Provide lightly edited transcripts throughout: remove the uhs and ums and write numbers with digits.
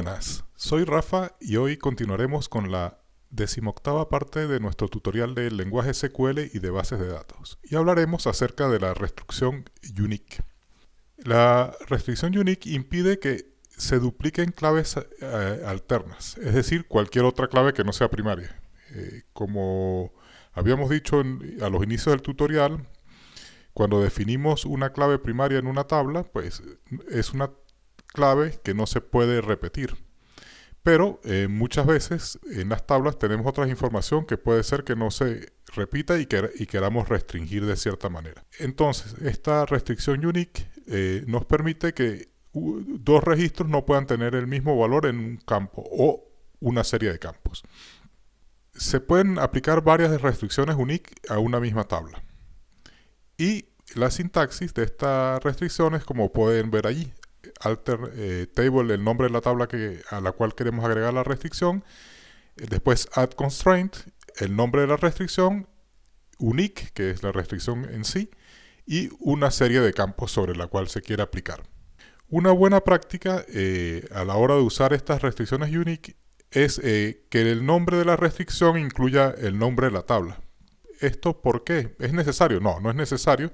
buenas, soy Rafa y hoy continuaremos con la 18ª parte de nuestro tutorial de lenguaje SQL y de bases de datos. Y hablaremos acerca de la restricción unique. La restricción unique impide que se dupliquen claves alternas, es decir, cualquier otra clave que no sea primaria. Como habíamos dicho a los inicios del tutorial, cuando definimos una clave primaria en una tabla, pues es una clave que no se puede repetir. Pero muchas veces en las tablas tenemos otra información que puede ser que no se repita y queramos restringir de cierta manera. Entonces, esta restricción unique nos permite que dos registros no puedan tener el mismo valor en un campo o una serie de campos. Se pueden aplicar varias restricciones unique a una misma tabla. Y la sintaxis de estas restricciones, como pueden ver allí, alter table, el nombre de la tabla a la cual queremos agregar la restricción, después add constraint, el nombre de la restricción, unique, que es la restricción en sí, y una serie de campos sobre la cual se quiere aplicar. Una buena práctica a la hora de usar estas restricciones unique es que el nombre de la restricción incluya el nombre de la tabla. ¿Esto por qué? ¿Es necesario? No, no es necesario.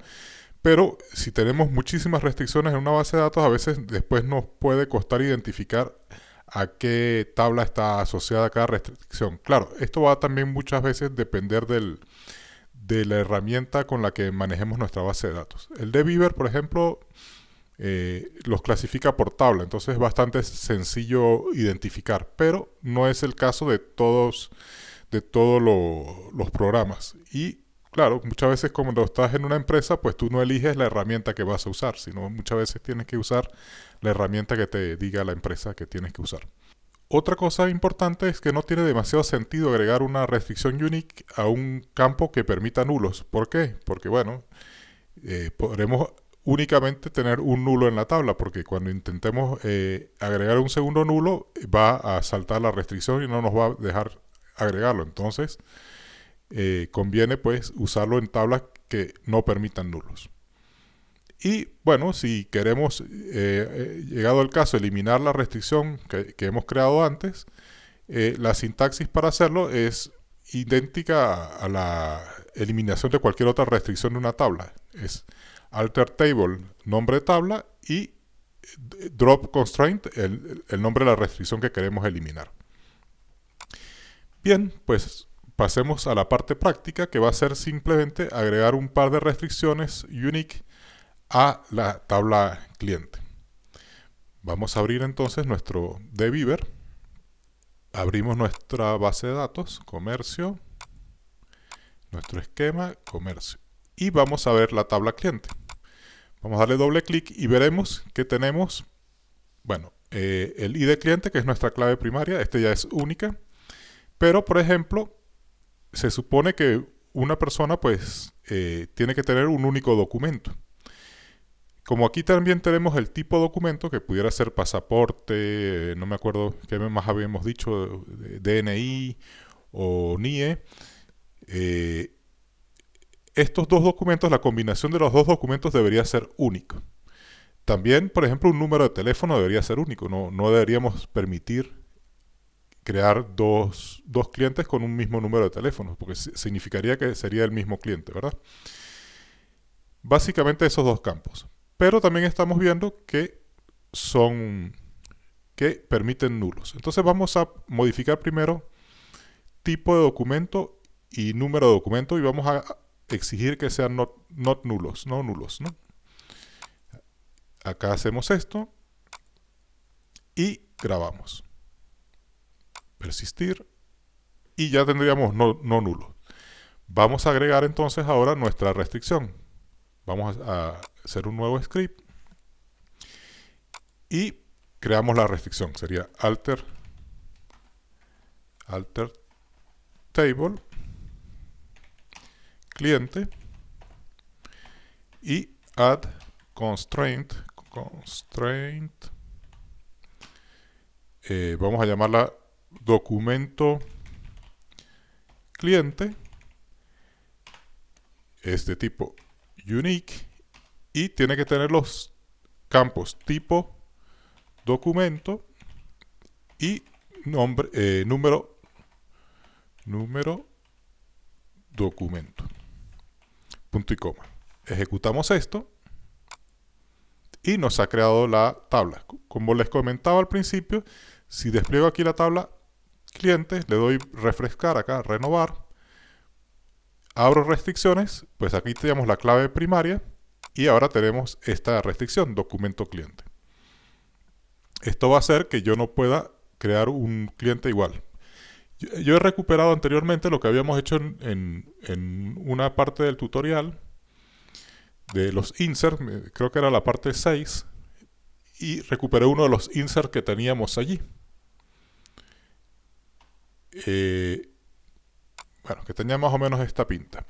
Pero si tenemos muchísimas restricciones en una base de datos, a veces después nos puede costar identificar a qué tabla está asociada cada restricción. Claro, esto va también muchas veces depender de la herramienta con la que manejemos nuestra base de datos. El de Beaver, por ejemplo, los clasifica por tabla, entonces es bastante sencillo identificar, pero no es el caso de todos los programas. Y claro, muchas veces cuando estás en una empresa, pues tú no eliges la herramienta que vas a usar, sino muchas veces tienes que usar la herramienta que te diga la empresa que tienes que usar. Otra cosa importante es que no tiene demasiado sentido agregar una restricción unique a un campo que permita nulos. ¿Por qué? Porque bueno, podremos únicamente tener un nulo en la tabla, porque cuando intentemos agregar un segundo nulo, va a saltar la restricción y no nos va a dejar agregarlo. Entonces, conviene pues usarlo en tablas que no permitan nulos. Y bueno, si queremos, llegado el caso, eliminar la restricción que hemos creado antes, la sintaxis para hacerlo es idéntica a la eliminación de cualquier otra restricción de una tabla. Es alter table, nombre de tabla, y drop constraint, el nombre de la restricción que queremos eliminar. Bien, pues pasemos a la parte práctica, que va a ser simplemente agregar un par de restricciones unique a la tabla cliente. Vamos a abrir entonces nuestro dbeaver. Abrimos nuestra base de datos, comercio, nuestro esquema, comercio. Y vamos a ver la tabla cliente. Vamos a darle doble clic y veremos que tenemos, bueno, el ID cliente, que es nuestra clave primaria. Este ya es única. Pero, por ejemplo, se supone que una persona pues tiene que tener un único documento. Como aquí también tenemos el tipo de documento, que pudiera ser pasaporte, no me acuerdo qué más habíamos dicho, DNI o NIE, estos dos documentos, la combinación de los dos documentos debería ser único. También, por ejemplo, un número de teléfono debería ser único, no deberíamos permitir crear dos clientes con un mismo número de teléfono, porque significaría que sería el mismo cliente, ¿verdad? Básicamente esos dos campos. Pero también estamos viendo que permiten nulos. Entonces vamos a modificar primero tipo de documento y número de documento, y vamos a exigir que sean not nulos, no nulos, ¿no? Acá hacemos esto y grabamos. Persistir, y ya tendríamos no nulo. Vamos a agregar entonces ahora nuestra restricción. Vamos a hacer un nuevo script y creamos la restricción. Sería alter table cliente y add constraint. Vamos a llamarla documento cliente, es de tipo unique y tiene que tener los campos tipo documento y número documento, punto y coma. Ejecutamos esto y nos ha creado la tabla. Como les comentaba al principio, si despliego aquí la tabla clientes, le doy refrescar acá, renovar, abro restricciones, pues aquí tenemos la clave primaria y ahora tenemos esta restricción, documento cliente. Esto va a hacer que yo no pueda crear un cliente igual. Yo he recuperado anteriormente lo que habíamos hecho en una parte del tutorial de los insert, creo que era la parte 6, y recuperé uno de los insert que teníamos allí. Bueno, que tenía más o menos esta pinta.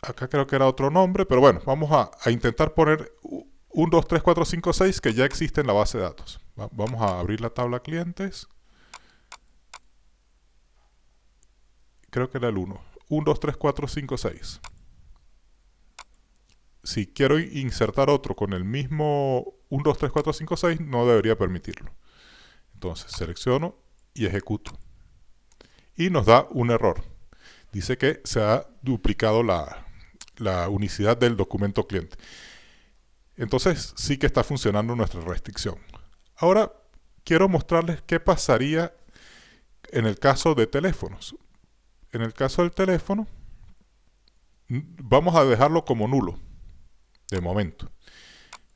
Acá creo que era otro nombre, pero bueno, vamos a intentar poner 1, 2, 3, 4, 5, 6 que ya existe en la base de datos. Vamos a abrir la tabla clientes. Creo que era el 1. 1, 2, 3, 4, 5, 6. Si quiero insertar otro con el mismo 1, 2, 3, 4, 5, 6, no debería permitirlo. Entonces selecciono y ejecuto. Y nos da un error. Dice que se ha duplicado la unicidad del documento cliente. Entonces sí que está funcionando nuestra restricción. Ahora quiero mostrarles qué pasaría en el caso de teléfonos. En el caso del teléfono, vamos a dejarlo como nulo, de momento.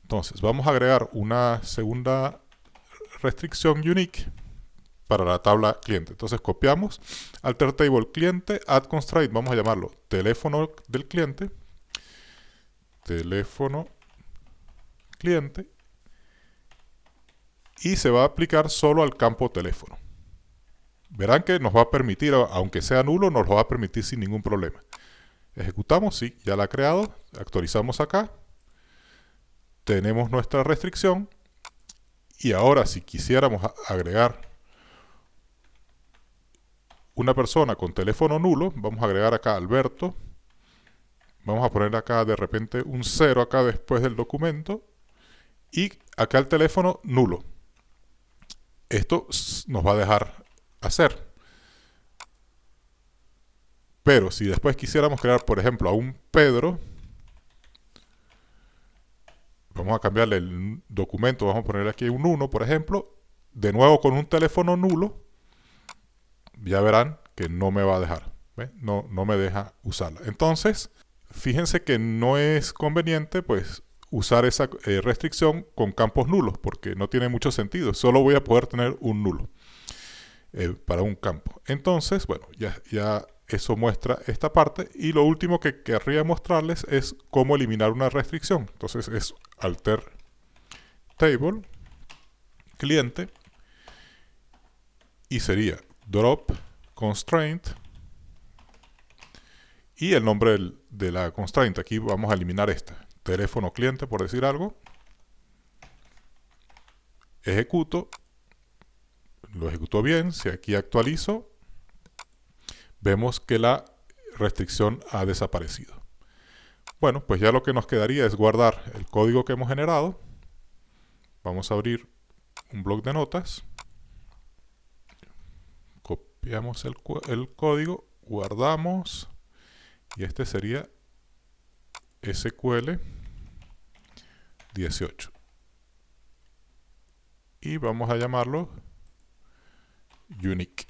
Entonces vamos a agregar una segunda restricción unique para la tabla cliente. Entonces copiamos alter table cliente, add constraint, vamos a llamarlo teléfono del cliente, teléfono cliente, y se va a aplicar solo al campo teléfono. Verán que nos va a permitir, aunque sea nulo, nos lo va a permitir sin ningún problema. Ejecutamos, sí, ya la ha creado, actualizamos acá, tenemos nuestra restricción, y ahora si quisiéramos agregar una persona con teléfono nulo, vamos a agregar acá Alberto, vamos a poner acá de repente un 0 acá después del documento, y acá el teléfono nulo. Esto nos va a dejar hacer. Pero si después quisiéramos crear, por ejemplo, a un Pedro, vamos a cambiarle el documento, vamos a poner aquí un 1, por ejemplo, de nuevo con un teléfono nulo, ya verán que no me va a dejar, no me deja usarla. Entonces, fíjense que no es conveniente pues usar esa restricción con campos nulos, porque no tiene mucho sentido, solo voy a poder tener un nulo para un campo. Entonces, bueno, ya eso muestra esta parte, y lo último que querría mostrarles es cómo eliminar una restricción. Entonces es alter table cliente y sería drop constraint y el nombre de la constraint. Aquí vamos a eliminar esta, teléfono cliente, por decir algo. Ejecuto, lo ejecutó bien. Si aquí actualizo, vemos que la restricción ha desaparecido. Bueno, pues ya lo que nos quedaría es guardar el código que hemos generado. Vamos a abrir un bloc de notas. Copiamos el código, guardamos, y este sería SQL 18. Y vamos a llamarlo unique.sql.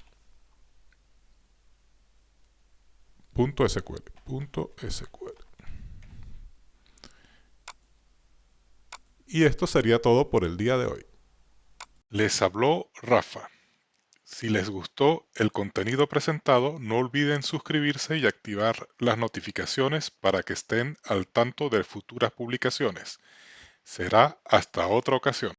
Y esto sería todo por el día de hoy. Les habló Rafa. Si les gustó el contenido presentado, no olviden suscribirse y activar las notificaciones para que estén al tanto de futuras publicaciones. Será hasta otra ocasión.